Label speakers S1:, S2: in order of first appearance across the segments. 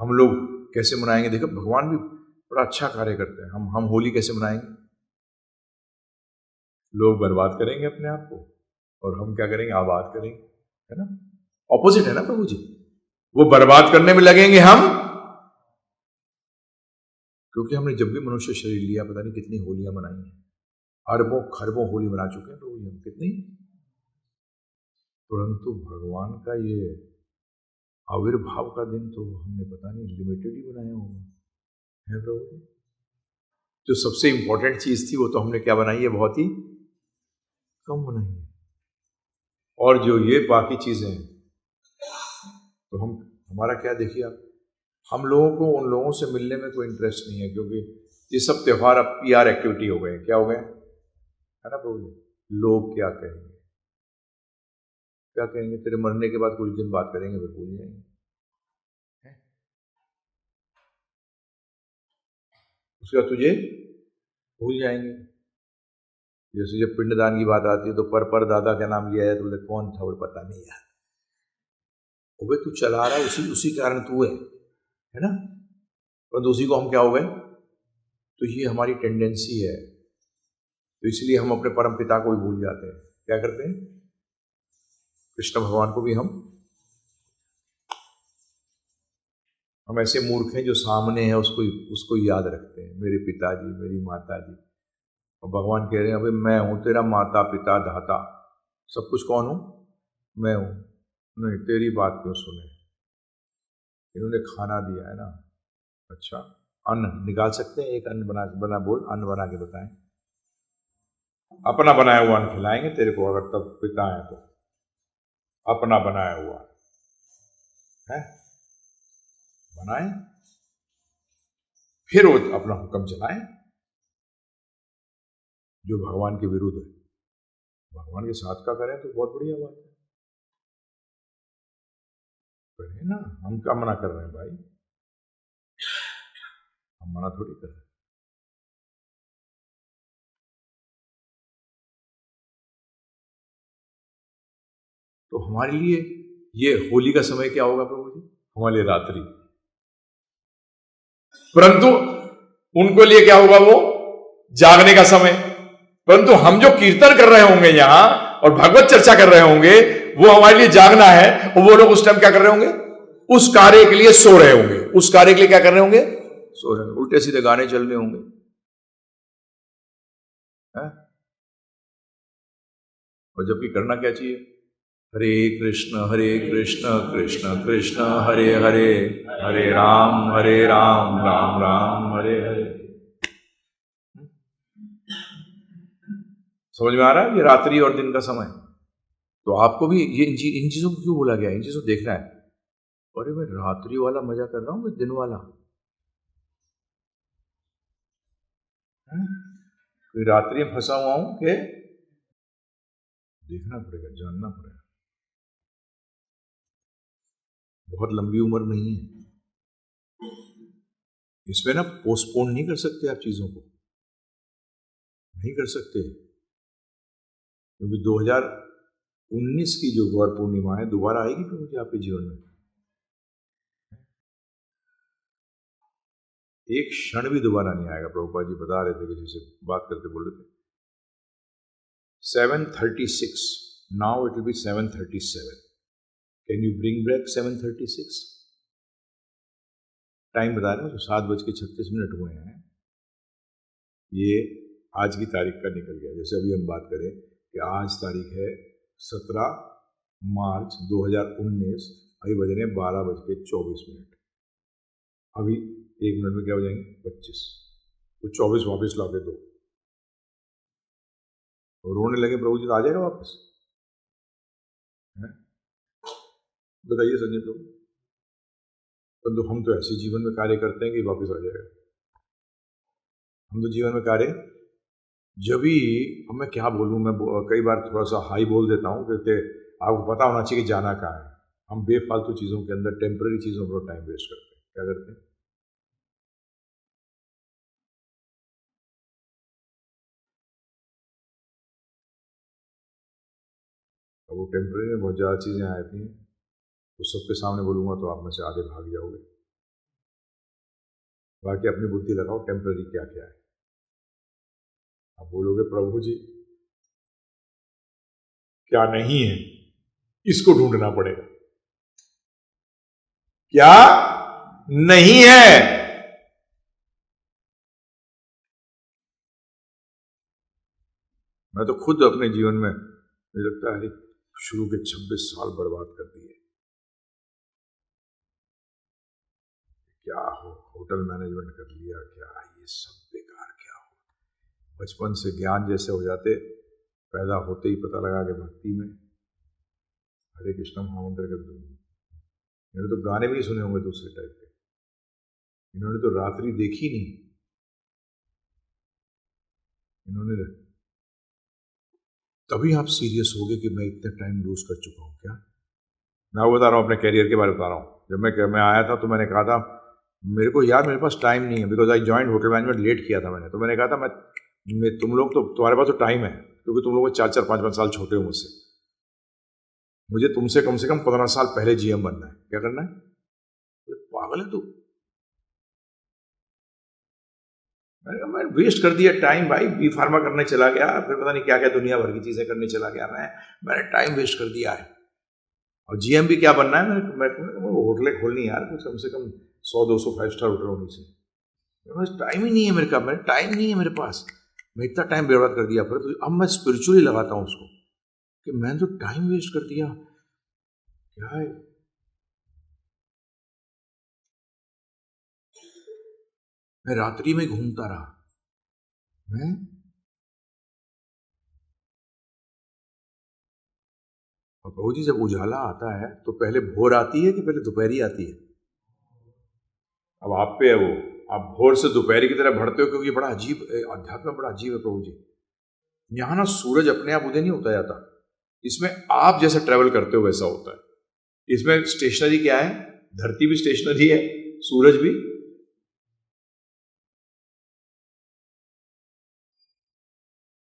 S1: हम लोग कैसे मनाएंगे? देखो भगवान भी बड़ा अच्छा कार्य करते हैं। हम होली कैसे मनाएंगे? लोग बर्बाद करेंगे अपने आप को और हम क्या करेंगे? आबाद करेंगे, है ना? ऑपोजिट है ना प्रभु जी। वो बर्बाद करने में लगेंगे हम, क्योंकि हमने जब भी मनुष्य शरीर लिया पता नहीं कितनी होलियां मनाई हैं, अरबों खरबों होली मना चुके हैं प्रभु जी हम, कितनी। परंतु भगवान का ये आविर्भाव का दिन तो हमने पता नहीं लिमिटेड ही बनाया होगा, है प्रभु जी। जो सबसे इंपॉर्टेंट चीज थी वो तो हमने क्या बनाई है? बहुत ही कम बनाई है। और जो ये बाकी चीजें हैं तो हमारा क्या, देखिए आप, हम लोगों को उन लोगों से मिलने में कोई इंटरेस्ट नहीं है, क्योंकि ये सब त्योहार अब PR एक्टिविटी हो गए। क्या हो गए, है ना प्रभु जी? लोग क्या कहेंगे, क्या कहेंगे? तेरे मरने के बाद कुछ दिन बात करेंगे फिर भूल जाएंगे, उसके बाद तुझे भूल जाएंगे। जैसे जब पिंडदान की बात आती है तो पर दादा का नाम लिया जाए तो बोले कौन था, वो पता नहीं यार। वो तू चला रहा है, उसी कारण तू है ना? पर उसी को हम क्या हो गए? तो ये हमारी टेंडेंसी है, तो इसलिए हम अपने परम पिता को भी भूल जाते हैं। क्या करते हैं? कृष्ण भगवान को भी हम ऐसे मूर्ख हैं जो सामने है उसको याद रखते हैं, मेरे पिताजी, मेरी माता जी। और भगवान कह रहे हैं अभी मैं हूं तेरा माता पिता दाता, सब कुछ कौन हूं? मैं हूं। नहीं, तेरी बात क्यों सुने, इन्होंने खाना दिया है ना। अच्छा, अन्न निकाल सकते हैं? एक अन्न बना बोल, अन्न बना के बताएं। अपना बनाया हुआ अन्न खिलाएंगे तेरे को, अगर तब पिता है तो अपना बनाया हुआ है बनाए, फिर वो अपना हुक्म चलाएं जो भगवान के विरुद्ध है। भगवान के साथ का करें तो बहुत बढ़िया बात है, करें ना। हम क्या मना कर रहे हैं भाई? हम मना थोड़ी कर रहे हैं। तो हमारे लिए ये होली का समय क्या होगा प्रभु जी? हमारे लिए रात्रि। परंतु उनको लिए क्या होगा? वो जागने का समय। परंतु हम जो कीर्तन कर रहे होंगे यहां और भगवत चर्चा कर रहे होंगे, वो हमारे लिए जागना है, और वो लोग उस टाइम क्या कर रहे होंगे? उस कार्य के लिए सो रहे होंगे। उस कार्य के लिए क्या कर रहे होंगे? सो रहे होंगे। उल्टे सीधे गाने चल रहे होंगे, है? और जबकि करना क्या चाहिए? हरे कृष्ण कृष्ण कृष्ण हरे हरे, हरे राम राम राम हरे हरे। समझ में आ रहा है? ये रात्रि और दिन का समय। तो आपको भी ये इन चीजों को क्यों बोला गया? इन चीजों को देखना है। अरे मैं रात्रि वाला मजा कर रहा हूं कि दिन वाला? कोई रात्रि में फंसा हुआ हूं कि? देखना पड़ेगा, जानना पड़ेगा। बहुत लंबी उम्र नहीं है, इसमें ना पोस्टपोन नहीं कर सकते आप चीजों को, नहीं कर सकते, क्योंकि 2019 की जो गौर पूर्णिमा है दोबारा आएगी प्रभु जी आपके जीवन में। एक क्षण भी दोबारा नहीं आएगा। प्रभुपाद जी बता रहे थे, किसी से बात करते बोल रहे थे 7:36, now it will be 7:37। Can you bring back 7:36? Time बता रहे हैं, तो 7:36 हुए हैं। ये आज की तारीख का निकल गया। जैसे अभी हम बात करें कि आज तारीख है 17 मार्च 2019, अभी बज रहे हैं 12:24। अभी 1 मिनट में क्या हो जाएंगे? 25। तो 24 वापस ला के दो, और रोने लगे प्रभु जी तो आ जाएगा वापस? बताइए संजय प्रभु। परंतु हम तो ऐसे जीवन में कार्य करते हैं कि वापस आ जाएगा। हम तो जीवन में कार्य जब भी, अब मैं क्या बोलूँ, मैं कई बार थोड़ा सा हाई बोल देता हूँ, क्योंकि आपको पता होना चाहिए कि जाना कहाँ है। हम बेफालतू चीज़ों के अंदर, टेम्पररी चीज़ों पर टाइम वेस्ट करते हैं। क्या करते हैं? अब वो टेम्पररी में बहुत ज़्यादा चीज़ें आती हैं, तो सबके सामने बोलूँगा तो आप में से आधे भाग जाओगे। बाकी अपनी बुद्धि लगाओ टेम्पररी क्या क्या है। आप बोलोगे प्रभु जी क्या नहीं है, इसको ढूंढना पड़ेगा। क्या नहीं है? मैं तो खुद अपने जीवन में मुझे लगता है शुरू के 26 साल बर्बाद कर दिए। क्या हो होटल मैनेजमेंट कर लिया, क्या ये सब बेकार, क्या हो। बचपन से ज्ञान जैसे हो जाते, पैदा होते ही पता लगा कि भक्ति में हरे कृष्ण महामंत्र कर दूंगी। इन्होंने तो गाने भी सुने होंगे दूसरे टाइप के, इन्होंने तो रात्रि देखी नहीं, इन्होंने तभी आप सीरियस हो गए कि मैं इतना टाइम लूज कर चुका हूं। क्या मैं आपको बता रहा हूं, अपने कैरियर के बारे में बता रहा हूं। जब मैं आया था तो मैंने कहा था मेरे को यार मेरे पास टाइम नहीं है, because I joined hotel management late किया था मैंने। तो मैंने कहा था मैं तुम लोग तो तुम्हारे पास तो टाइम है, क्योंकि तुम लोग 4-4, 5-5 साल छोटे हो मुझसे। मुझे तुमसे कम से कम 15 साल पहले जीएम बनना है। क्या करना है? पागल है तू। मैं वेस्ट कर दिया टाइम भाई, बी फार्मा करने चला गया, फिर पता नहीं क्या क्या दुनिया भर की चीजें करने चला गया। मैंने टाइम वेस्ट कर दिया है। और जीएम भी क्या बनना है? मैं होटलें खोलनी यार, कुछ कम से कम 100-200 5 स्टार होटल होनी चाहिए। मेरे पास टाइम ही नहीं है, मेरे टाइम नहीं है मेरे पास। मैं इतना टाइम बर्बाद कर दिया। फिर तो अब मैं स्पिरिचुअली लगाता हूँ उसको कि मैंने तो टाइम वेस्ट कर दिया। क्या है? मैं रात्रि में घूमता रहा। मैं और प्रभु जी जब उजाला आता है तो पहले भोर आती है कि पहले दोपहरी आती है? अब आप पे है वो, आप भोर से दोपहरी की तरह बढ़ते हो, क्योंकि बड़ा अजीब अध्यात्म, बड़ा अजीब है प्रभु जी। यहाँ ना सूरज अपने आप उदय नहीं होता जाता, इसमें आप जैसे ट्रेवल करते हो वैसा होता है। इसमें स्टेशनरी क्या है? धरती भी स्टेशनरी है, सूरज भी।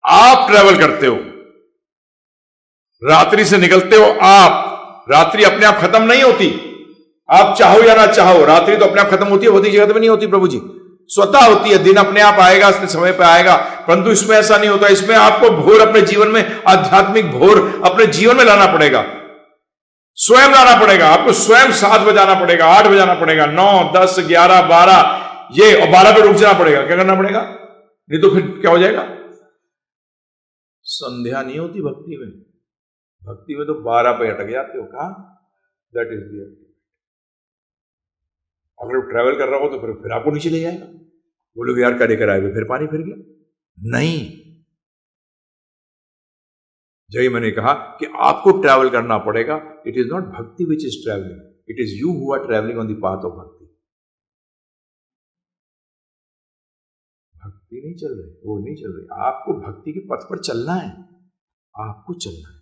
S1: आप ट्रेवल करते हो, रात्रि से निकलते हो आप। रात्रि अपने आप खत्म नहीं होती, आप चाहो या ना चाहो। रात्रि तो अपने आप खत्म होती है, भौतिक जगत में नहीं होती प्रभु जी, स्वतः होती है। दिन अपने आप आएगा, अपने समय पे आएगा। परंतु इसमें ऐसा नहीं होता। इसमें आपको भोर अपने जीवन में, आध्यात्मिक भोर अपने जीवन में लाना पड़ेगा, स्वयं लाना पड़ेगा। आपको स्वयं 7 बजाना पड़ेगा, 8 बजाना पड़ेगा, 9, 10, 11, 12 ये, और 12 पे रुक जाना पड़ेगा। क्या करना पड़ेगा? नहीं तो फिर क्या हो जाएगा? संध्या नहीं होती भक्ति में। भक्ति में तो 12 पे अटक जाते हो। कहा? दैट इज द, अगर वो ट्रैवल कर रहा हो तो फिर आपको नीचे ले जाएगा। बोलोगे यार क्या लेकर आए, फिर पानी फिर गया। नहीं, जय मैंने कहा कि आपको ट्रैवल करना पड़ेगा। It is not bhakti which is travelling, it is you who are travelling on the path of bhakti. भक्ति नहीं चल रही, वो नहीं चल रही। आपको भक्ति के पथ पर चलना है, आपको चलना है।